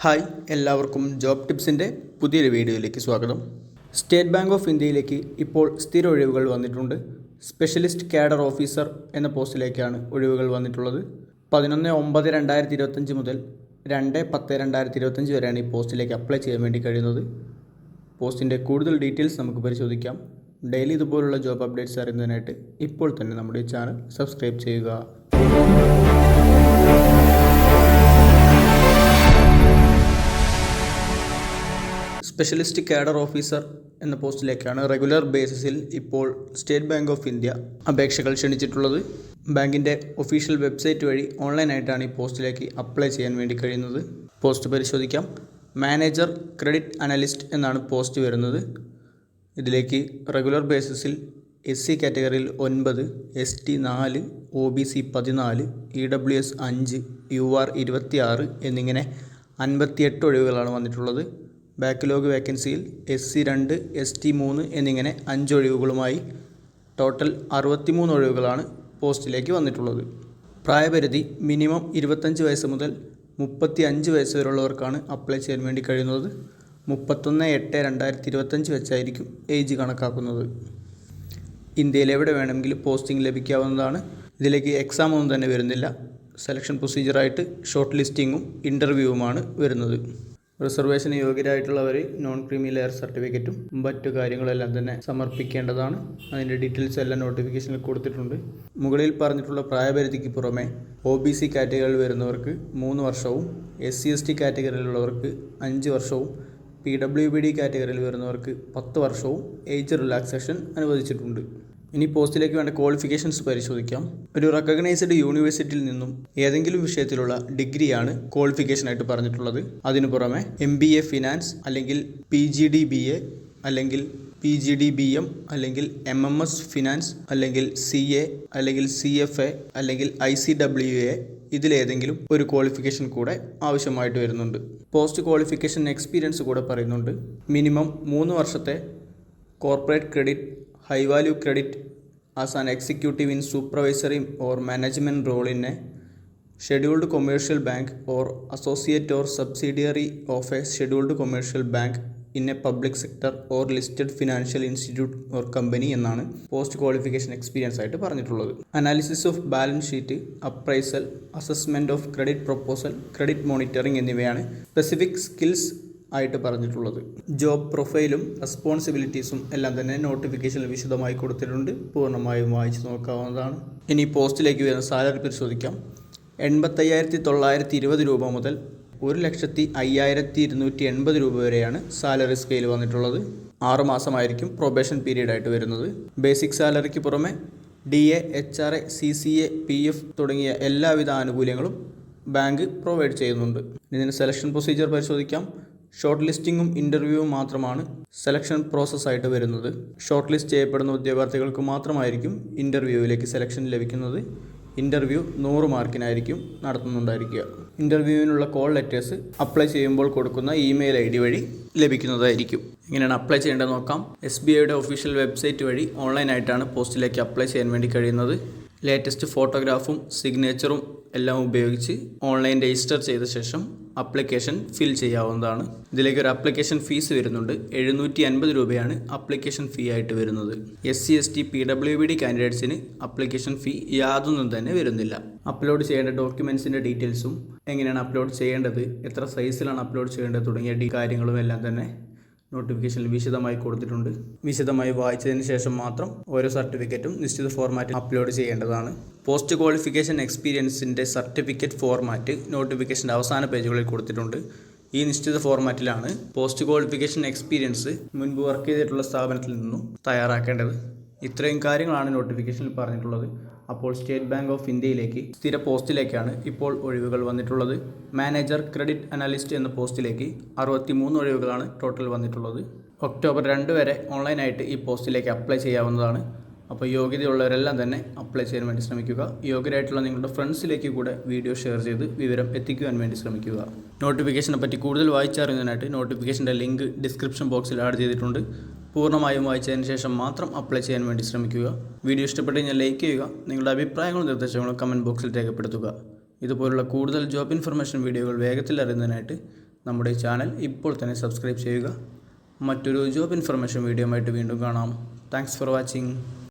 Hi, എല്ലാവർക്കും job ടിപ്സിൻ്റെ പുതിയൊരു വീഡിയോയിലേക്ക് സ്വാഗതം. സ്റ്റേറ്റ് ബാങ്ക് ഓഫ് ഇന്ത്യയിലേക്ക് ഇപ്പോൾ സ്ഥിര ഒഴിവുകൾ വന്നിട്ടുണ്ട്. സ്പെഷ്യലിസ്റ്റ് കാഡർ ഓഫീസർ എന്ന പോസ്റ്റിലേക്കാണ് ഒഴിവുകൾ വന്നിട്ടുള്ളത്. 11/9/2025 മുതൽ 2/10/2025 വരെയാണ് ഈ പോസ്റ്റിലേക്ക് അപ്ലൈ ചെയ്യാൻ വേണ്ടി കഴിയുന്നത്. പോസ്റ്റിൻ്റെ കൂടുതൽ ഡീറ്റെയിൽസ് നമുക്ക് പരിശോധിക്കാം. ഡെയിലി ഇതുപോലുള്ള ജോബ് അപ്ഡേറ്റ്സ് അറിയുന്നതിനായിട്ട് ഇപ്പോൾ തന്നെ നമ്മുടെ ചാനൽ സബ്സ്ക്രൈബ് ചെയ്യുക. സ്പെഷ്യലിസ്റ്റ് കാഡർ ഓഫീസർ എന്ന പോസ്റ്റിലേക്കാണ് റെഗുലർ ബേസിസിൽ ഇപ്പോൾ സ്റ്റേറ്റ് ബാങ്ക് ഓഫ് ഇന്ത്യ അപേക്ഷകൾ ക്ഷണിച്ചിട്ടുള്ളത്. ബാങ്കിൻ്റെ ഒഫീഷ്യൽ വെബ്സൈറ്റ് വഴി ഓൺലൈനായിട്ടാണ് ഈ പോസ്റ്റിലേക്ക് അപ്ലൈ ചെയ്യാൻ വേണ്ടി കഴിയുന്നത്. പോസ്റ്റ് പരിശോധിക്കാം. മാനേജർ ക്രെഡിറ്റ് അനലിസ്റ്റ് എന്നാണ് പോസ്റ്റ് വരുന്നത്. ഇതിലേക്ക് റെഗുലർ ബേസിസിൽ SC കാറ്റഗറിയിൽ 9, ST 4, OBC 14, EWS 5, UR 26 എന്നിങ്ങനെ 58 ഒഴിവുകളാണ് വന്നിട്ടുള്ളത്. ബാക്ക്ലോഗ് വേക്കൻസിയിൽ SC 2, ST 3 എന്നിങ്ങനെ 5 ഒഴിവുകളുമായി ടോട്ടൽ 63 ഒഴിവുകളാണ് പോസ്റ്റിലേക്ക് വന്നിട്ടുള്ളത്. പ്രായപരിധി മിനിമം 25 വയസ്സ് മുതൽ 35 വയസ്സ് വരെയുള്ളവർക്കാണ് അപ്ലൈ ചെയ്യാൻ വേണ്ടി കഴിയുന്നത്. 31/8/2025 വെച്ചായിരിക്കും ഏജ് കണക്കാക്കുന്നത്. ഇന്ത്യയിൽ എവിടെ വേണമെങ്കിലും പോസ്റ്റിംഗ് ലഭിക്കാവുന്നതാണ്. ഇതിലേക്ക് എക്സാം ഒന്നും തന്നെ വരുന്നില്ല. സെലക്ഷൻ പ്രൊസീജിയറായിട്ട് ഷോർട്ട് ലിസ്റ്റിങ്ങും ഇൻ്റർവ്യൂവുമാണ് വരുന്നത്. റിസർവേഷന് യോഗ്യരായിട്ടുള്ളവർ നോൺ ക്രീമി ലെയർ സർട്ടിഫിക്കറ്റും മറ്റു കാര്യങ്ങളെല്ലാം തന്നെ സമർപ്പിക്കേണ്ടതാണ്. അതിൻ്റെ ഡീറ്റെയിൽസ് എല്ലാം നോട്ടിഫിക്കേഷനിൽ കൊടുത്തിട്ടുണ്ട്. മുകളിൽ പറഞ്ഞിട്ടുള്ള പ്രായപരിധിക്ക് പുറമെ OBC കാറ്റഗറിയിൽ വരുന്നവർക്ക് 3 വർഷവും, SC/ST കാറ്റഗറിയിലുള്ളവർക്ക് 5 വർഷവും, PWBD കാറ്റഗറിയിൽ വരുന്നവർക്ക് 10 വർഷവും ഏജ് റിലാക്സേഷൻ അനുവദിച്ചിട്ടുണ്ട്. ഇനി പോസ്റ്റിലേക്ക് വേണ്ട ക്വാളിഫിക്കേഷൻസ് പരിശോധിക്കാം. ഒരു റെക്കഗ്നൈസ്ഡ് യൂണിവേഴ്സിറ്റിയിൽ നിന്നും ഏതെങ്കിലും വിഷയത്തിലുള്ള ഡിഗ്രിയാണ് ക്വാളിഫിക്കേഷനായിട്ട് പറഞ്ഞിട്ടുള്ളത്. അതിനു പുറമെ MBA ഫിനാൻസ് അല്ലെങ്കിൽ PGDBA അല്ലെങ്കിൽ PGDBM അല്ലെങ്കിൽ MMS ഫിനാൻസ് അല്ലെങ്കിൽ CA അല്ലെങ്കിൽ CFA അല്ലെങ്കിൽ ICWA ഇതിലേതെങ്കിലും ഒരു ക്വാളിഫിക്കേഷൻ കൂടെ ആവശ്യമായിട്ട് വരുന്നുണ്ട്. പോസ്റ്റ് ക്വാളിഫിക്കേഷൻ എക്സ്പീരിയൻസ് കൂടെ പറയുന്നുണ്ട്. മിനിമം 3 വർഷത്തെ corporate credit, high value credit as an executive in supervisory or management role in a scheduled commercial bank or associate or subsidiary of a scheduled commercial bank in a public sector or listed financial institute or company എന്നാണ് post qualification experience ആയിട്ട് പറഞ്ഞിട്ടുള്ളത്. Analysis of balance sheet, appraisal, assessment of credit proposal, credit monitoring എന്നിവയാണ് specific skills ആയിട്ട് പറഞ്ഞിട്ടുള്ളത്. Job പ്രൊഫൈലും റെസ്പോൺസിബിലിറ്റീസും എല്ലാം തന്നെ നോട്ടിഫിക്കേഷനിൽ വിശദമായി കൊടുത്തിട്ടുണ്ട്. പൂർണ്ണമായും വായിച്ച് നോക്കാവുന്നതാണ്. ഇനി പോസ്റ്റിലേക്ക് വരുന്ന സാലറി പരിശോധിക്കാം. 85,920 രൂപ മുതൽ 1,05,280 രൂപ വരെയാണ് സാലറി സ്കെയിൽ വന്നിട്ടുള്ളത്. 6 മാസമായിരിക്കും പ്രൊബേഷൻ പീരീഡ് ആയിട്ട് വരുന്നത്. ബേസിക് സാലറിക്ക് പുറമെ DA, HRA, CCA, PF തുടങ്ങിയ എല്ലാവിധ ആനുകൂല്യങ്ങളും ബാങ്ക് പ്രൊവൈഡ് ചെയ്യുന്നുണ്ട്. ഇതിന് സെലക്ഷൻ പ്രൊസീജിയർ പരിശോധിക്കാം. ഷോർട്ട് ലിസ്റ്റിങ്ങും ഇൻ്റർവ്യൂവും മാത്രമാണ് സെലക്ഷൻ പ്രോസസ്സായിട്ട് വരുന്നത്. ഷോർട്ട് ലിസ്റ്റ് ചെയ്യപ്പെടുന്ന ഉദ്യോഗാർത്ഥികൾക്ക് മാത്രമായിരിക്കും ഇൻ്റർവ്യൂവിലേക്ക് സെലക്ഷൻ ലഭിക്കുന്നത്. ഇൻ്റർവ്യൂ 100 മാർക്കിനായിരിക്കും നടത്തുന്നുണ്ടായിരിക്കുക. ഇൻ്റർവ്യൂവിനുള്ള കോൾ ലെറ്റേഴ്സ് അപ്ലൈ ചെയ്യുമ്പോൾ കൊടുക്കുന്ന ഇമെയിൽ ID വഴി ലഭിക്കുന്നതായിരിക്കും. എങ്ങനെയാണ് അപ്ലൈ ചെയ്യേണ്ടത് നോക്കാം. SBIയുടെ ഒഫീഷ്യൽ വെബ്സൈറ്റ് വഴി ഓൺലൈനായിട്ടാണ് പോസ്റ്റിലേക്ക് അപ്ലൈ ചെയ്യാൻ വേണ്ടി കഴിയുന്നത്. ലേറ്റസ്റ്റ് ഫോട്ടോഗ്രാഫും സിഗ്നേച്ചറും എല്ലാം ഉപയോഗിച്ച് ഓൺലൈൻ രജിസ്റ്റർ ചെയ്ത ശേഷം അപ്ലിക്കേഷൻ ഫിൽ ചെയ്യാവുന്നതാണ്. ഇതിലേക്ക് ഒരു അപ്ലിക്കേഷൻ ഫീസ് വരുന്നുണ്ട്. 750 രൂപയാണ് അപ്ലിക്കേഷൻ ഫീ ആയിട്ട് വരുന്നത്. SC, ST, PWBD കാൻഡിഡേറ്റ്സിന് അപ്ലിക്കേഷൻ ഫീ യാതൊന്നും തന്നെ വരുന്നില്ല. അപ്ലോഡ് ചെയ്യേണ്ട ഡോക്യുമെൻസിൻ്റെ ഡീറ്റെയിൽസും എങ്ങനെയാണ് അപ്ലോഡ് ചെയ്യേണ്ടത്, എത്ര സൈസിലാണ് അപ്ലോഡ് ചെയ്യേണ്ടത് തുടങ്ങിയ കാര്യങ്ങളും എല്ലാം തന്നെ നോട്ടിഫിക്കേഷനിൽ വിശദമായി കൊടുത്തിട്ടുണ്ട്. വിശദമായി വായിച്ചതിന് ശേഷം മാത്രം ഓരോ സർട്ടിഫിക്കറ്റും നിശ്ചിത ഫോർമാറ്റിൽ അപ്ലോഡ് ചെയ്യേണ്ടതാണ്. പോസ്റ്റ് ക്വാളിഫിക്കേഷൻ എക്സ്പീരിയൻസിൻ്റെ സർട്ടിഫിക്കറ്റ് ഫോർമാറ്റ് നോട്ടിഫിക്കേഷൻ്റെ അവസാന പേജുകളിൽ കൊടുത്തിട്ടുണ്ട്. ഈ നിശ്ചിത ഫോർമാറ്റിലാണ് പോസ്റ്റ് ക്വാളിഫിക്കേഷൻ എക്സ്പീരിയൻസ് മുൻപ് വർക്ക് ചെയ്തിട്ടുള്ള സ്ഥാപനത്തിൽ നിന്നും തയ്യാറാക്കേണ്ടത്. ഇത്രയും കാര്യങ്ങളാണ് നോട്ടിഫിക്കേഷനിൽ പറഞ്ഞിട്ടുള്ളത്. അപ്പോൾ സ്റ്റേറ്റ് ബാങ്ക് ഓഫ് ഇന്ത്യയിലേക്ക് സ്ഥിര പോസ്റ്റിലേക്കാണ് ഇപ്പോൾ ഒഴിവുകൾ വന്നിട്ടുള്ളത്. മാനേജർ ക്രെഡിറ്റ് അനലിസ്റ്റ് എന്ന പോസ്റ്റിലേക്ക് 63 ഒഴിവുകളാണ് ടോട്ടൽ വന്നിട്ടുള്ളത്. ഒക്ടോബർ 2 വരെ ഓൺലൈനായിട്ട് ഈ പോസ്റ്റിലേക്ക് അപ്ലൈ ചെയ്യാവുന്നതാണ്. അപ്പോൾ യോഗ്യതയുള്ളവരെല്ലാം തന്നെ അപ്ലൈ ചെയ്യാൻ വേണ്ടി ശ്രമിക്കുക. യോഗ്യരായിട്ടുള്ള നിങ്ങളുടെ ഫ്രണ്ട്സിലേക്ക് കൂടെ വീഡിയോ ഷെയർ ചെയ്ത് വിവരം എത്തിക്കുവാൻ വേണ്ടി ശ്രമിക്കുക. നോട്ടിഫിക്കേഷനെ പറ്റി കൂടുതൽ വായിച്ചറിയുന്നതിനായിട്ട് നോട്ടിഫിക്കേഷൻ്റെ ലിങ്ക് ഡിസ്ക്രിപ്ഷൻ ബോക്സിൽ ആഡ് ചെയ്തിട്ടുണ്ട്. പൂർണ്ണമായും വായിച്ചതിന് ശേഷം മാത്രം അപ്ലൈ ചെയ്യാൻ വേണ്ടി ശ്രമിക്കുക. വീഡിയോ ഇഷ്ടപ്പെട്ട് കഴിഞ്ഞാൽ ലൈക്ക് ചെയ്യുക. നിങ്ങളുടെ അഭിപ്രായങ്ങളും നിർദ്ദേശങ്ങളും കമൻറ്റ് ബോക്സിൽ രേഖപ്പെടുത്തുക. ഇതുപോലുള്ള കൂടുതൽ ജോബ് ഇൻഫർമേഷൻ വീഡിയോകൾ വേഗത്തിൽ അറിയുന്നതിനായിട്ട് നമ്മുടെ ചാനൽ ഇപ്പോൾ തന്നെ സബ്സ്ക്രൈബ് ചെയ്യുക. മറ്റൊരു ജോബ് ഇൻഫർമേഷൻ വീഡിയോ ആയിട്ട് വീണ്ടും കാണാം. Thanks for watching.